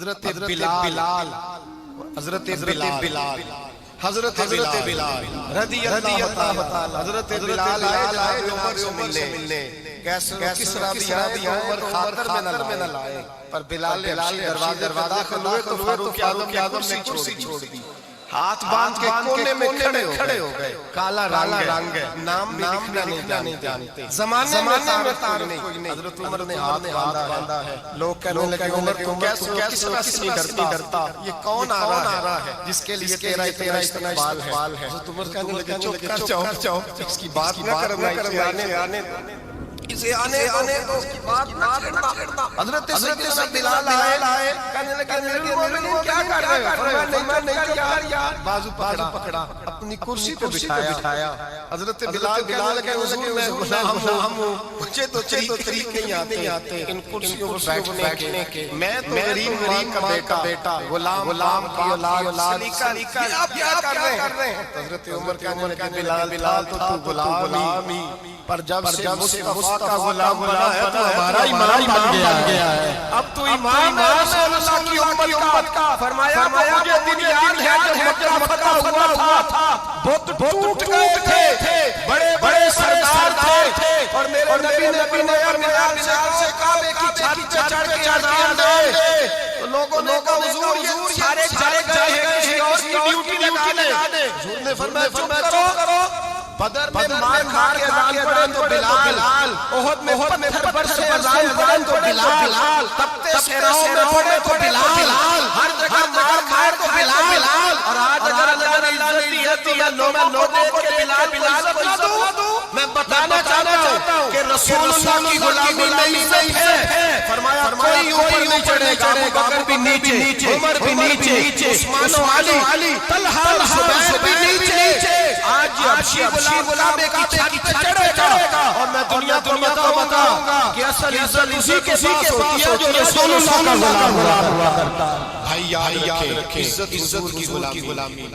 حضرت بلال حضرت بلال حضرت بلال رضی اللہ تعالی حضرت بلال آئے عمر سے ملنے کسرا بھی عمر خاطر میں نہ لائے پر بلال دروازے داخل ہوئے تو فاروق اعظم نے کرسی چھوڑ دی ہاتھ باندھ کے کونے میں کھڑے ہو گئے کالا رنگ ہے نام نہیں جانتے زمانے میں تار نہیں حضرت عمر نے ہاتھ باندھا ہے لوگ کہنے لگے عمر تم کیسے نہیں کرتا یہ کون آ رہا ہے جس کے لیے تیرا اتنا استقبال ہے حضرت عمر کہنے لگے چپ کر جاؤ اس کی بات نہ کرنا اسے آنے دو اس کی بات نہ کرنا حضرت بلال آئے کہنے لگے مومنین کیا کر رہے ہو فرمایا نہیں یار بازو پکڑا اپنی کرسی پہ بٹھایا حضرت بلال کہنے لگے حضور میں غلام ہوں مجھے تو طریق نہیں آتے ان کرسیوں پر بیٹھنے کے میں تو غریب کا بیٹا غلام کی اولاد آپ کیا کر رہے ہیں حضرت عمر کہنے لگے بلال تو غلام ہی پر جب سے مصطفیٰ کا غلام بنا ہے تو ہمارا امام بن گیا ہے اب تو امام ہے رسول اللہ کی امت کا فرمایا مجھے دن یاد ہے جب مکہ فتح ہوا تھا بت ٹوٹ گئے تھے بڑے سردار تھے اور میرے نبی نے فرمایا میرے سے کعبے کی چھت پہ چڑھ کے اذان دے تو لوگوں نے کہا حضور یہ سارے گئے ہیں کسی اور کی ڈیوٹی لگا دے حضور نے فرمایا چپ کرو بدر میں مار کے اذان پڑھیں تو بلال احد میں پتھر پر سے اذان پڑھیں تو بلال تپتے صحراؤں میں پڑھیں تو بلال ہر جگہ مار تو بلال اور آج اگر اللہ نے عزت دی ہے تو میں لوگوں کو بلال بتا دوں میں بتانا چاہتا ہوں کہ رسول اللہ کی غلامی نہیں ہے فرمایا کوئی اوپر نہیں چڑھے گا بکر بھی نیچے عمر بھی نیچے عثمان و علی طلحہ و زبیر بھی نیچے آج حبشی غلام کی چھت پہ چڑھے گا اور میں دنیا کو بتاؤں گا کہ اصل عزت اسی کے پاس ہوتی ہے جو رسول اللہ کا غلام ہوا کرتا ہے بھائی یاد رکھیں عزت کی غلامی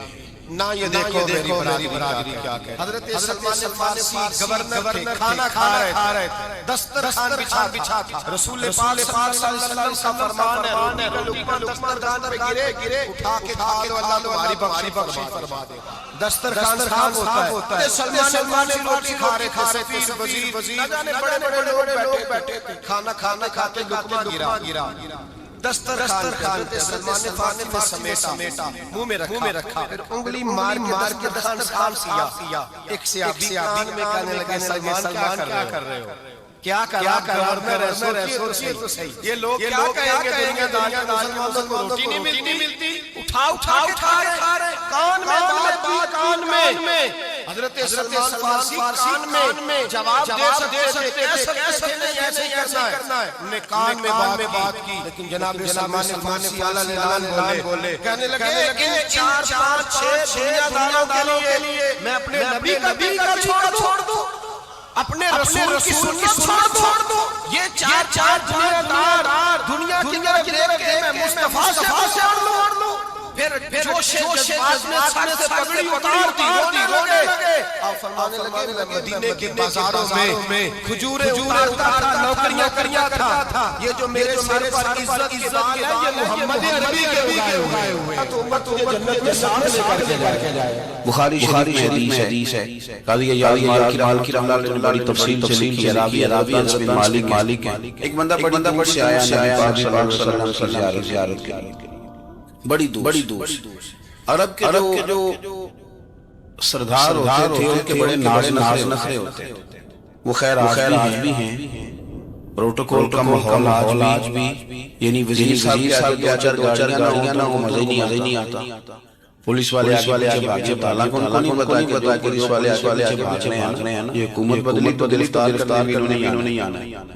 نہ یہ دیکھو میری برادری کیا کہتے ہیں حضرت سلمان فارسی گورنر تھے کھانا کھا رہے تھے دسترخوان بچھا تھا رسول پاک صلی اللہ علیہ وسلم کا فرمان ہے لقمان دسترخوان پہ گرے اٹھا کے کھا لو اللہ تمہاری بخشش فرما دے دسترخوان صاف ہوتا ہے سلمان روٹی کھا رہے تھے وزیر نہ جانے بڑے لوگ بیٹھے تھے کھانا کھاتے لقمان گرا دسترخوان سلمان فارسی نے سمیٹا منہ میں رکھا پھر انگلی مار کے دسترخوان سیا ایک سیابی کان میں کہنے لگے سلمان کیا کر رہے ہو کیا گورنر ہے تو صحیح یہ لوگ کیا کہیں گے دنیا دار مسلمانوں کو روٹی نہیں ملتی اٹھا کے کھا رہے کان میں حضرت سلمان فارسی کان میں جواب دے سکتے کیسے نہیں کرنا ہے انہیں کان میں بات کی لیکن جناب سلمان فارسی اعلیٰ بولے کہنے لگے ان 4 5 6 دنیا داروں کے لیے میں اپنے نبی کا چھوڑ دوں اپنے رسول کی سنت چھوڑ دو یہ 4 دنیا دار دنیا کی طرف دیکھ کے میں مصطفیٰ سے اڑ لوں پھر جوش جذبات میں سر سے پگڑی اتار دی رونے لگے آپ فرمانے لگے میں مدینے کے بازاروں میں کھجوریں اتارتا تھا نوکریاں کرتا تھا یہ جو میرے سر پر عزت کی بال ہے یہ محمد عربی کے اگائے ہوئے تو امت تجھے جنت میں سامنے لے کر کے جائے بخاری شریف میں حدیث ہے قاضی یاد مال کی رحمۃ اللہ نے بڑی تفصیل کی عربی انس بن مالک ہیں ایک بندہ بڑی دور سے آیا نبی پاک صلی اللہ علیہ وسلم کی زیارت کے لیے بڑی دور عرب کے جو سردار ہوتے تھے ان کے بڑے ناز نخرے ہوتے وہ خیر آج بھی ہیں پروٹوکول کا ماحول آج بھی یعنی وزیر صاحب کے آچر گاڑیاں نہ وہ مزے نہیں آتا پولیس والے آگے بھاگے حالانکہ ان کو نہیں پتا کہ پولیس والے آگے بھاگ رہے ہیں یہ حکومت بدلی تو گرفتار کرنے نہیں آنا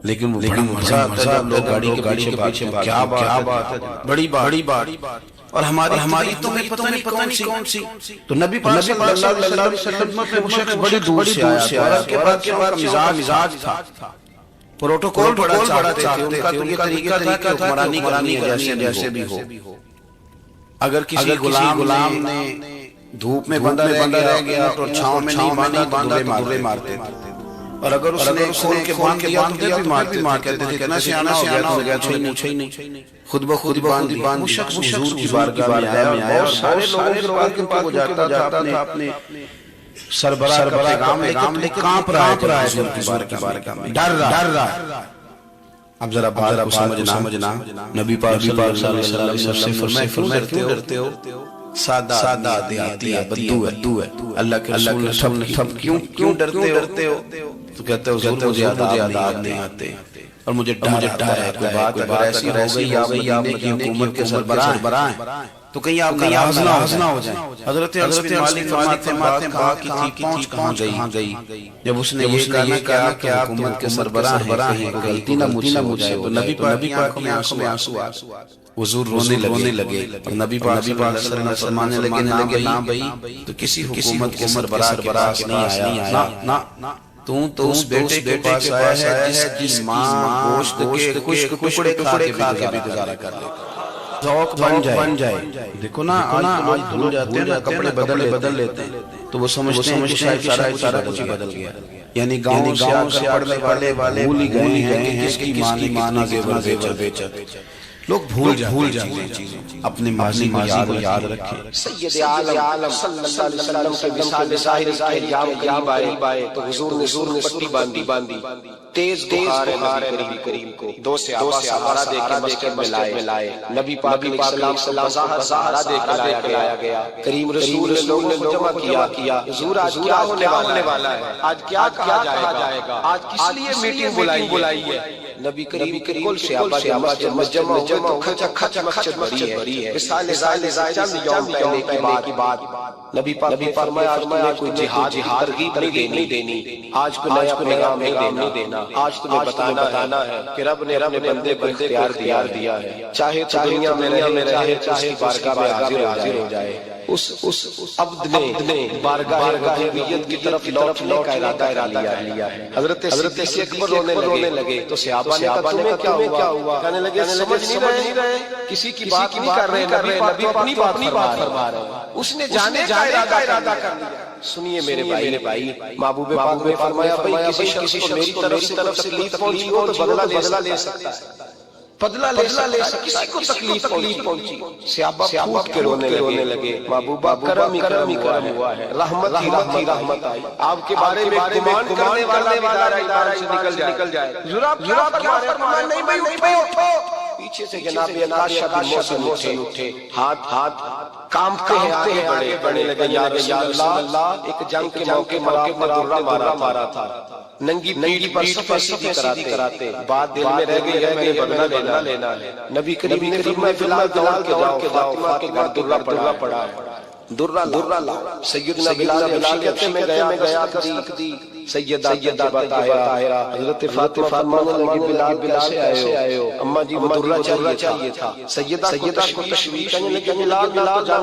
لیکن وہ بڑا مزہ آتا ہے لوگ گاڑی کے پیچھے کیا بات ہے بڑی بات اور ہماری تمہیں پتہ نہیں کون سی تو نبی پاک صلی اللہ علیہ وسلم میں وہ شخص بڑی دور سے آیا اور کے بعد مزاج تھا پروٹوکول بڑا چاہتے تھے ان کا طریقہ تھا کہ حکمرانی جیسے بھی ہو اگر کسی غلام نے دھوپ میں بندہ رہ گیا اور چھاؤں میں نہیں باندھا تو دورے مارتے تھے اور اگر اس نے کھول کے باندھ دیا تو پھر بھی مارتے تھے، کہنا سیانا ہو گیا تو پوچھا ہی نہیں، خود بخود باندھ دی۔ وہ شخص حضور کی بارگاہ میں آیا اور سارے لوگوں کے پاس وہ جاتا تھا اپنے سربراہ کا پیغام لے کے کانپ رہا ہے حضور کی بارگاہ میں، ڈر رہا۔ اب ذرا بات کو سمجھنا، نبی پاک صلی اللہ علیہ وسلم سے فرمایا کیوں ڈرتے ہو؟ سادہ دیہاتی بدو ہے، اللہ کے رسول نے سب کیوں ڈرتے ہو؟ تو کہتے ہو حضور مجھے عادات نہیں آتے اور مجھے ڈر ہے، کوئی بات اگر ایسی ہو گئی آپ مدینے کی حکومت کے سربراہ ہیں تو کہیں آپ ناراض نہ ہو جائیں۔ حضرت انس بن مالک فرماتے ہیں بات کہاں کی تھی، پہنچ گئی۔ جب اس نے یہ کہا کہ آپ حکومت کے سربراہ ہیں، کہیں غلطی نہ مجھ سے ہو جائے، تو نبی پاک کی آنکھوں میں آنسو آ، حضور رونے لگے اور نبی پاک صلی اللہ علیہ وسلم فرمانے لگے نہ بھائی تو کسی حکومت کے سربراہ کے پاس نہیں آیا، نہ تو اس بیٹے کے پاس آیا ہے جس کی ماں گوشت کے ٹکڑے کھا کے بھی گزارا کر لے، ذوق بن جائے۔ دیکھو نا آج دھل جاتے ہیں، کپڑے بدل لیتے ہیں تو وہ سمجھتے ہیں کہ شاید سارا کچھ بدل گیا، یعنی گاؤں سے پڑھنے والے بھول ہی گئے ہیں کہ کس کی ماں نے کتنا زیور بیچا۔ لوگ بھول جاتے ہیں چیزیں، اپنے ماضی کو یاد رکھیں۔ سید عالم صلی اللہ علیہ وسلم کے وصال ظاہر کے ایام قریب آئے تو حضور نے پٹی باندھی، تیز بخار نبی کریم کو، دو صحابہ سہارا دے کے مسجد میں لائے، نبی پاک علیہ السلام سہارا دے کے لایا گیا۔ کریم رسول نے لوگوں کو جمع کیا، حضور آج کیا ہونے والا ہے، آج کیا کہا جائے گا، آج کس لیے میٹنگ بلائی ہے؟ نبی کریم کل صحابہ جمع ہوئے تو کھچ مسجد بھری ہے۔ وصال ظاہر چند یوم پہلے کی بات، نبی پاک نے فرمایا آج تمہیں کوئی جہاد ترغیب نہیں دینی، آج کو نیا پیغام نہیں دینا، آج تمہیں بتانا ہے کہ رب نے اپنے بندے کو اختیار دیا ہے، چاہے دنیا میں رہے چاہے بارگاہ میں حاضر ہو جائے۔ اس عبد نے بارگاہ ربوبیت کی طرف لوٹنے کا ارادہ لیا ہے۔ حضرت اکبر رونے لگے تو صحابہ نے کہا تمہیں کیا ہوا؟ کہنے لگے سمجھ نہیں رہے، کسی کی بات نہیں کر رہے، نبی اپنی بات فرما رہے ہیں، اس نے جانے کا ارادہ کر لیا۔ سنیے میرے بھائی، محبوب پاک نے فرمایا بھائی کسی شخص کو میری طرف سے تکلیف پہنچی ہو تو بدلہ لے سکتا ہے، بدلہ لے سکتا، کسی کو تکلیف پہنچی، صحابہ پھوٹ کے رونے لگے۔ محبوبہ کرم ہی ہوا ہے، رحمت ہی رحمت آئی، آپ کے بارے میں گمان کرنے والا ادارہ سے نکل جائے۔ ذرا فرمایا نہیں بھائی اٹھو، پیچھے سے جناب عکاشہ بن محسن اٹھے، ہاتھ کامتے ہیں آگے بڑھنے لگے، یا رسول اللہ ایک جنگ کے موقع پر درہ مارا تھا، ننگی پر صفحہ سیدھی کراتے، بات دل میں رہ گئی ہے میں نے بدلہ لینا ہے۔ نبی کریم نے فرمایا فلال دوڑ کے جاؤ، فاطمہ کے گھر درہ پڑا ہے، درہ لاؤ۔ سیدنا بلال کہتے میں گیا دی سیدہ طاہرہ، حضرت فاطمہ فرمانے لگی بلال سے آئے ہو، اماں جی وہ درہ چاہیے تھا۔ سیدہ کو تشویش کہنے لگی بلال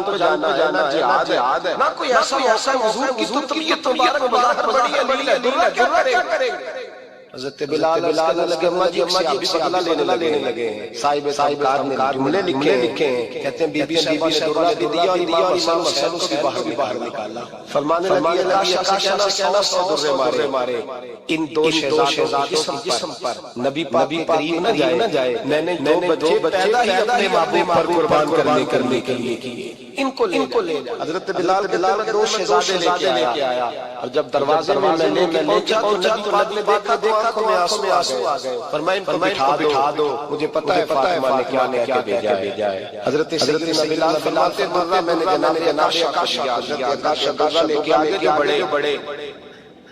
تو جانا ہے، نہ جہاد ہے، نہ کوئی ایسا حضور کی تو طبیعت مبارک بڑی علیل ہے، درہ کیا کریں گے؟ حضرت بلال لگے اماں جی بدلہ لینے لگے ہیں، صاحب کار نے جملے لکھے ہیں، کہتے ہیں بی بی صاحبہ نے درہ لے دیا اور امام حسن حسین کو بھی باہر نکالا، فرمانے لگی اللہ کا کہنا 100 درے مارے ان دو شہزادوں کے جسم پر، نبی قریب نہ جائے، میں نے 2 بچے پیدا ہی اپنے محبوب پر قربان کرنے کے لیے کیے، ان کو لے جا۔ حضرت بلال 2 شہزادے لے کے آیا اور جب دروازے میں میں لے کے پہنچا تو نبی پاک نے دیکھا آنکھوں میں آنسو آ گئے، فرمایا ان کو بٹھا دو، مجھے پتہ ہے فاطمہ نے کیا بھیجا ہے۔ حضرت سیدنا بلال فرماتے میں نے جناب عکاشہ درہ لے کے آگے بڑھے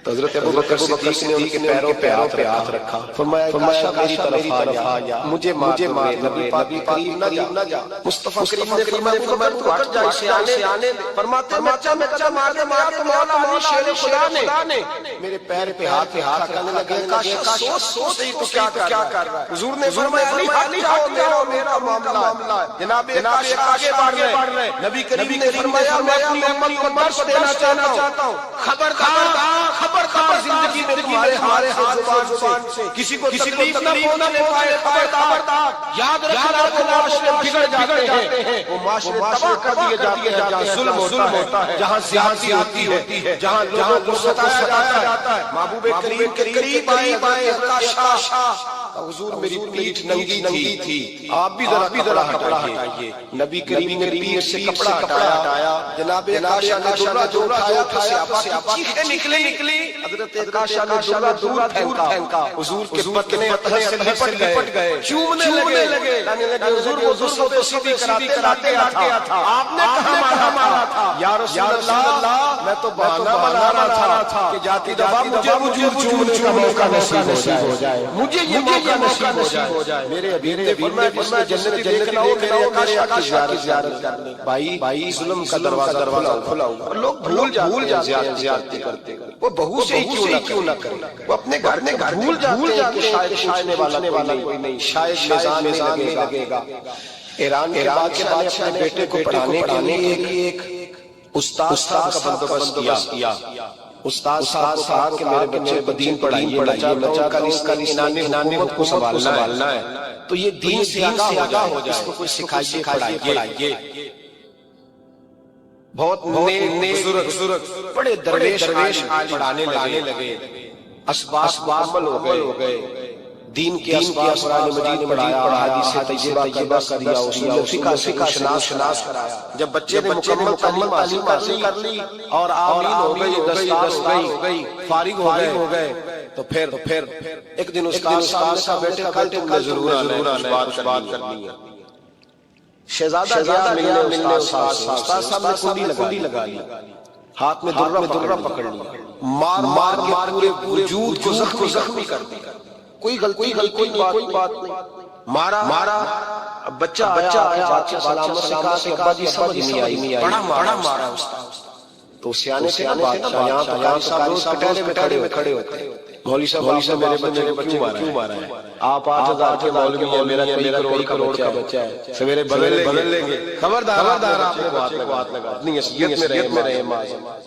تو حضرت ابوبکر صدیق نے ان کے پیروں پہ ہاتھ رکھا، فرمایا عکاشہ میری طرف آ جا، مجھے مار، نبی پاک قریب نہ جا۔ مصطفیٰ کریم نے فرمایا تو ہٹ جا، اسے آنے دے، فرماتے میں قدم آگے مارا تو مولا علی شیر خدا نے میرے پیر پہ ہاتھ کرنے لگے، عکاشہ سوچ رہی تو کیا کر رہا ہے؟ حضور نے فرمایا علی ہٹ جاؤ، میرا معاملہ ہے. جناب آگے بڑھ رہے. نبی کریم نے فرمایا میں اپنی امت کو درس دینا چاہتا ہوں. خبردار زندگی میں تمہارے ہاتھ زبان سے کسی کو تکلیف نہ پہنچانے پائے. خبردار یاد رکھنا وہ معاشرے بگڑ جاتے ہیں. وہ معاشرے تباہ کر دیے جاتے ہیں جہاں ظلم ہوتا ہے, جہاں زیادتی ہوتی ہے, جہاں لوگوں کو ستایا جاتا ہے. محبوب کریم کے قریب آئے حضور میری پیٹھ ننگی تھی, آپ بھی ذرا کپڑا ہٹائیے. نبی کریم نے پیٹھ سے کپڑا ہٹایا. جناب عائشہ نے درہ اٹھایا, چیخیں نکلی. حضرت عائشہ نے درہ پھینکا. حضور کے بدن اطہر سے لپٹ گئے, چومنے لگے. حضور وہ درہ کو سیدھی کراتے تھا. آپ نے کہاں مارا تھا؟ یا رسول اللہ میں تو بہانہ بنا رہا تھا کہ جاتی دفعہ مجھے چومنے کا موقع نصیب ہو جائے, مجھے یہ موقع نصیب ہو جائے. میرے حبیب نے فرمایا جس نے جنت دیکھنا ہو میرے آقا کی زیارت کرنے. بھائی ظلم کا دروازہ کھلا ہوا. لوگ بھول جاتے ہیں زیارتیں کرتے. وہ بہو سے ہی کیوں نہ کریں, وہ اپنے گھر بھول جاتے ہیں کہ شاید پوچھنے والا کوئی نہیں, شاید میزان میں لگے گا. ایران کے بادشاہ نے اپنے بیٹے کو پڑھانے کے لیے ایک استاد کا بندوبست کیا. استاد صاحب کہا کہ میرے بچے کو دین پڑھائیے, کل اس کا انعامی حکومت کو سنبھالنا ہے, تو یہ دین سے آگاہ ہو جائے, اس کو کوئی سکھائیے پڑھائیے. بہت بزرگ بڑے درویش پڑھانے لگے. اسباب عمل ہو گئے. دین کے اسباب قرآن مجید میں پڑھایا, حدیث طیبہ کا دیا, اصول فقہ شناس کرایا. جب بچے نے مکمل تعلیم حاصل کر لی اور آمین ہو گئی, دستار ہو گئی, فارغ ہو گئے, تو پھر ایک دن استاد صاحب بیٹے کل تم نے ضرور آنا بات کرنی ہے. شہزادہ گیا ملنے استاد صاحب نے کنڈی لگا لی, ہاتھ میں درہ پکڑ لیا, مار کے پورے وجود کو زخمی کر دیا. کوئی غلطی کوئی بات نہیں. مارا. بچہ آیا سلامت سے کہا کہ ابا جی سمجھ نہیں آئی, بڑا مارا استاد. تو سیانے تھے نا بادشاہ, یہاں تو قاری صاحب کٹہرے میں کھڑے ہوتے. مولوی صاحب میرے بچے کو کیوں مارا ہے؟ آپ 8,000 کے مولوی ہیں, میرا کئی کروڑ کا بچہ ہے, سویرے بدل لیں گے. خبردار آپ نے بچے کو ہاتھ لگا. اپنی اصلیت میں رہے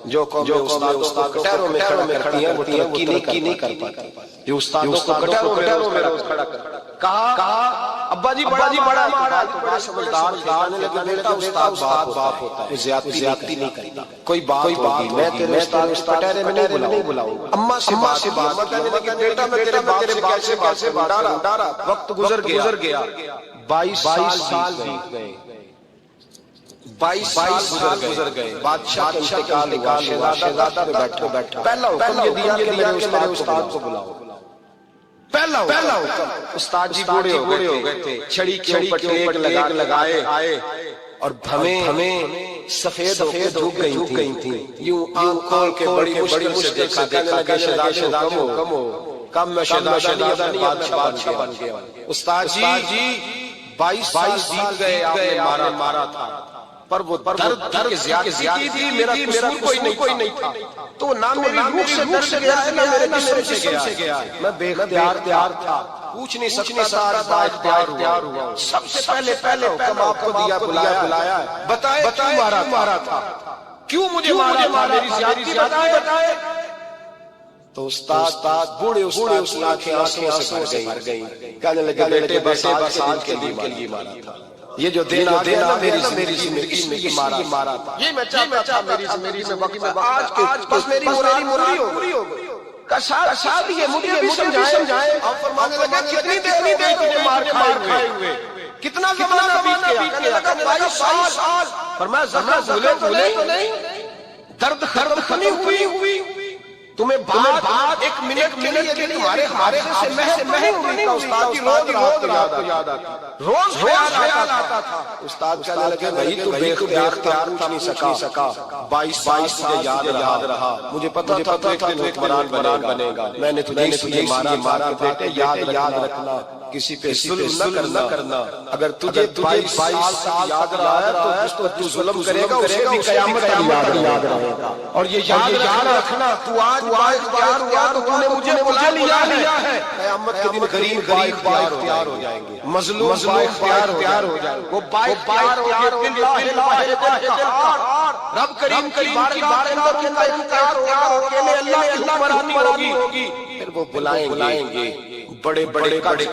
جو استاد کٹہروں میں کھڑی ہیں وہ ترقی نہیں کر پاتی. جو استادوں کو کٹہروں میں روز کھڑا کر کہا ابا جی بڑا مارا. بڑا سمجھدار بیٹا استاد باپ ہوتا ہے, زیادتی نہیں کرتا. کوئی بات ہوگی میں تیرے استاد کٹہرے میں نہیں بلاؤں گا. اماں سے بات کرنے لگی, بیٹا میں تیرے باپ سے کیسے ڈارا. وقت گزر گیا. 22 سال بیت گئے. 22 سال گزر گئے. بادشاہ کا انتقال ہوا. شہزادہ بیٹھا. پہلا حکم یہ دیا کہ میرے استاد کو بلاؤ. پہلا حکم. استاد جی بوڑھے ہو گئے تھے, چھڑی کے اوپر ٹیک لگائے اور ہمیں سفید جھک گئی تھی. یوں آنکھوں کے بڑی مشکل سے دیکھا کہ شہزادہ حکم ہو. کم میں شہزادہ بادشاہ بن گیا. استاد جی 22 سال بیت گئے, آپ نے مارا تھا, پر وہ درد زیادتی تھی. میرا قصور کوئی نہیں تھا. تو نہ میری روح سے درد گیا ہے نہ میرے جسم سے گیا ہے. میں بے اختیار تھا, پوچھ نہیں سکتا تھا, اختیار ہوا. سب سے پہلے حکم آپ کو دیا, بلایا ہے. بتائے کیوں مارا تھا, کیوں مجھے مارا تھا, میری زیادتی بتائے. تو استاد بوڑھے استاد کی آنکھیں سے بھر گئی. کہنے لگے بیٹے بس آج کے لیے مارا تھا. یہ جو دینا میری زندگی میں یہ مارا تھا. یہ میں چاہتا تھا میری زندگی میں وقت میں آج بس میری مرادی پوری ہو گئی. کشاد یہ مجھے بھی سمجھائے. آپ فرمانے لگے کتنی دیر تجھے مار کھائے ہوئے, کتنا زمانہ بیت گیا. کہنے لگا 22 سال. فرمایا زخم بھولے تو نہیں, درد ختم ہوئی. تمہیں بات ایک منٹ کے تمہارے حادثے سے محروم نہیں ہوئی. استاد کی روز رات کو یاد آتی, روز خیال آتا استاد کہنے لگے بھائی تو بے اختیار پوچھ نہیں سکا 22 سال تجھے یاد رہا مجھے پتا تھا تو ایک دن حکمران بنے گا میں نے تجھے اس لیے مارا بیٹے یاد رکھنا کسی پہ ظلم نہ کرنا اگر تجھے 22 سال یاد رہا ہے تو جس پر تو ظلم کرے گا اسے بھی قیامت تک یاد رہے گا اور یہ یاد رکھنا تو آج اختیار ہوا تو تو نے مجھے بلا لیا ہے قیامت کے دن غریب با اختیار ہو جائیں گے مظلوم با اختیار ہو جائیں گے وہ با اختیار ہو گئے رب کریم کی بارگاہ کے اندر ان کا اختیار ہو گیا اللہ کی حکمرانی ہوگی پھر وہ بلائیں گے بڑے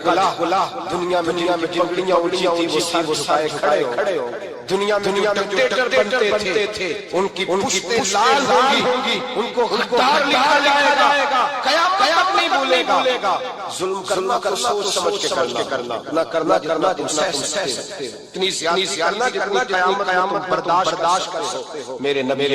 کلا دنیا میں جن پگڑیاں اونچی تھی وہ سائے کھڑے ہو دنیا میں ڈکٹیٹر بنتے تھے ان کی پشتیں لال ہوگی ان کو غدار لکھا جائے گا قیامت نہیں بھولے گا ظلم کرنا سوچ سمجھ کے کرنا نہ کرنا تم سہ سکتے ہو اتنی زیادتی کرنا قیامت برداشت کر سکتے ہو میرے نبی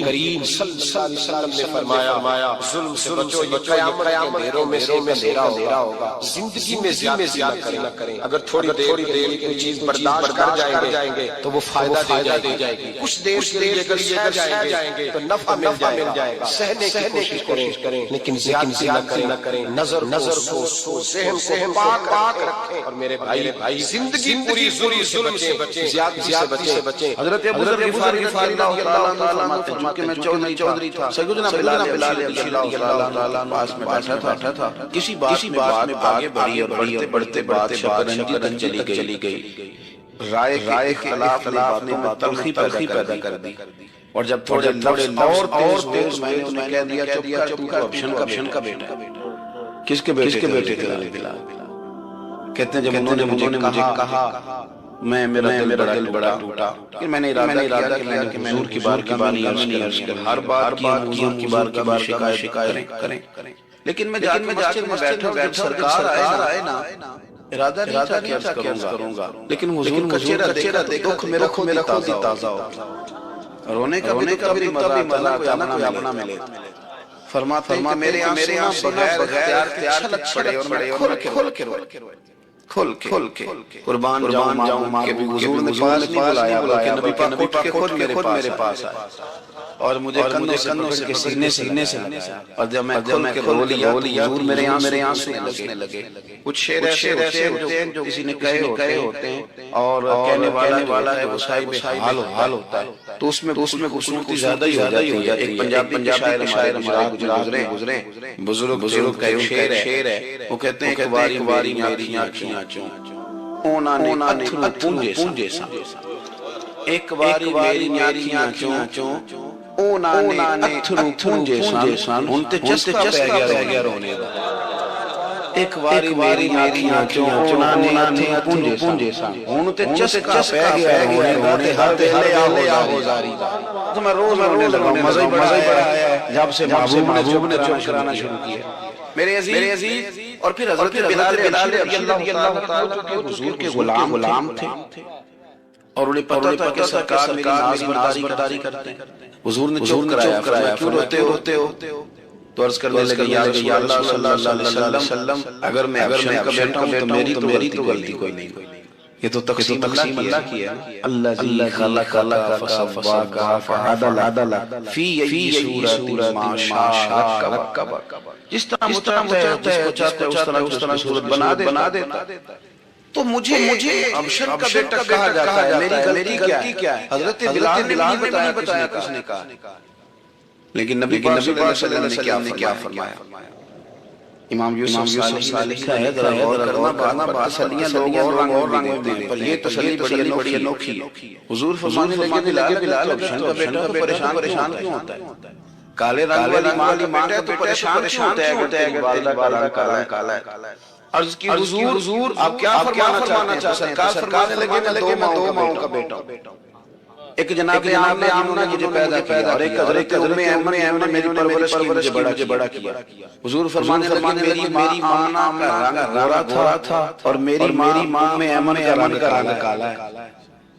کریم صلی اللہ علیہ وسلم نے فرمایا ظلم سے بچو یہ قیامت اندھیروں میں سے اندھیرا ہوگا زندگی میں زیادتی نہ کریں اگر تھوڑی دیر کوئی چیز برداشت کر جائیں گے تو وہ فائدہ دے جائے گی کچھ دیر کے لیے اگر سہ جائیں گے تو نفع مل جائے گا سہنے کی کوشش کریں لیکن زیادتی نہ کریں نظر کو ذہن کو پاک رکھیں اور میرے بھائی زندگی پوری ظلم سے بچیں زیادتی سے بچیں حضرت ابو ذر غفاری رضی اللہ تعالیٰ عنہ فرماتے ہیں کہ میں چودھری تھا سیدنا بلال رضی اللہ تعالیٰ عنہ پاس میں بیٹھا تھا کسی بات میں آگے بڑھی اور بڑھتے بات شطرنجی چلی گئی رائے خلاف نے تلخی پیدا کر دی اور جب تھوڑے لفظ اور تیز میں نے انہیں کہہ دیا چپ کر آپشن کا بیٹا کس کے بیٹے تھے بلال کہتے ہیں جب انہوں نے مجھے کہا میرا دل بڑا ٹوٹا کہ میں نے ارادہ کیا کہ میں حضور کی بارگاہ میں عرض کروں ہر بات کی ان کی بارگاہ میں شکایت کریں لیکن میں جا کے مسجد میں بیٹھا سرکار آئے نا ارادہ نہیں تھا کہ عرض کروں گا لیکن حضور کا چہرہ دیکھ دکھ میرا خود تازہ ہو رونے کا بھی مزہ آتا نا کوئی اپنا ملے فرماتے ہیں کہ میرے آنسو بغیر اختیار کے چھلک پڑے اور میں کھل کے قربان جاؤں کہ حضور نے پاس نہیں بلایا بلکہ نبی پاک اٹھ کے خود میرے پاس آئے اور مجھے کندھوں سے سینے سے لگایا اور جب میں کھل کے رو لیا حضور میرے آنسو برسنے لگے کچھ شعر ایسے ہوتے ہیں جو کسی نے کہے ہوتے ہیں اور کہنے والا ہے وہ صاحب حال ہوتا ہے تو اس میں خوبصورتی زیادہ ہی ہو جاتی ہے ایک پنجابی شاعر ہمارے گزرے بزرگ کا ایک شعر ہے وہ کہتے ہیں کہ واری میری آنکھیاں چوں اونا نے اتھرو پونجے سا ایک واری میری آنکھیاں چوں اونا نے اتھرو پونجے سان ان تے چسکا پہ گیا رونے دا ایک واری میری آنکھیاں چوں اونا نے اتھرو پونجے سان ان تے چسکا پہ گیا رونے دا تے ہاتھ لے آہو زاری دا تو میں روز رونے لگا مزہ ہی بڑا ہے جب سے محبوب نے چپ کرانا شروع کیا میرے عزیز اور پھر حضرت بلال رضی اللہ تعالیٰ جو حضور کے غلام تھے اور انہیں پتہ تھا کہ سرکار میری ناز برداری کرتے ہیں حضور نے چپ کرایا کیوں روتے ہو تو عرض کرنے لگے یا اللہ صلی اللہ علیہ وسلم اگر میں ابشر کا بیٹا ہوں تو میری تو غلطی کوئی نہیں یہ تو تقسیم اللہ کی ہے اللہ خلق فسواک فعدل فی صورت ما شاء رکب جس طرح متعلق ہے جس کو چاہتا ہے اس طرح صورت بنا دیتا تو مجھے ابشر کا بیٹا کہا جاتا ہے میری غلطی کیا ہے حضرت بلال نے نہیں بتایا کس نے کہا لیکن نبی پاک صلی اللہ علیہ وسلم نے کیا فرمایا امام یوسف صالح کا ہے ذرا غور کرنا بات تسلیاں لوگ اور رنگ ہوتے ہیں پر یہ تسلی بڑی انوکھی ہے حضور فرمانے لگے بلال ابشر کا بیٹا تو پریشان کیوں ہوتا ہے کالے رنگ والی ماں کا تو پریشان ہوتا ہے کہ والدہ کا رنگ کالا ہے عرض کی حضور آپ کیا فرمانا چاہتے ہیں سرکار نے لگے میں دو ماؤں کا بیٹا ہوں ایک جناب آمنہ مجھے پیدا کیا اور ایک حضرت ایمنہ میری پرورش کی مجھے بڑا کیا حضور فرمانے لگے میری آمنہ کا رنگ گورا تھا اور میری ماں میں ایمن کا رنگ کالا ہے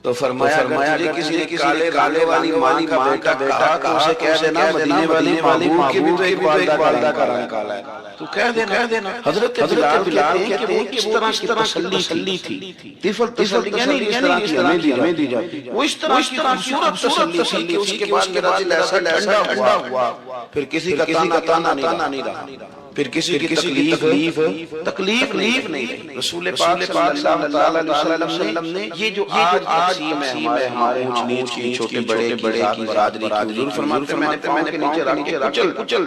تو فرمایا کہ کسی نے کالے کالے والی ماں کا بیٹا کہا تو اسے کہہ دینا مدینے والی محبوب کی بھی تو ایک والدہ کا رنگ کالا ہے، تو کہہ دینا۔ حضرت بلال کہتے ہیں کہ وہ اس طرح کی تسلی تھی، طفل یعنی اس طرح کی ہمیں دی جاتی، وہ اس طرح کی خوبصورت تسلی تھی کہ اس کے بعد میرا دل ایسا ٹھنڈا ہوا، پھر کسی کا تانا نہیں رہا، پھر کسی کی تکلیف نہیں رہی۔ رسول پاک صلی اللہ علیہ وسلم نے یہ جو آج تقسیم ہے ہمارے اونچ نیچ کی، چھوٹے بڑے کی ذات برادری کی، حضور فرماتے ہیں میں نے پاؤں کے نیچے رکھ کے کچل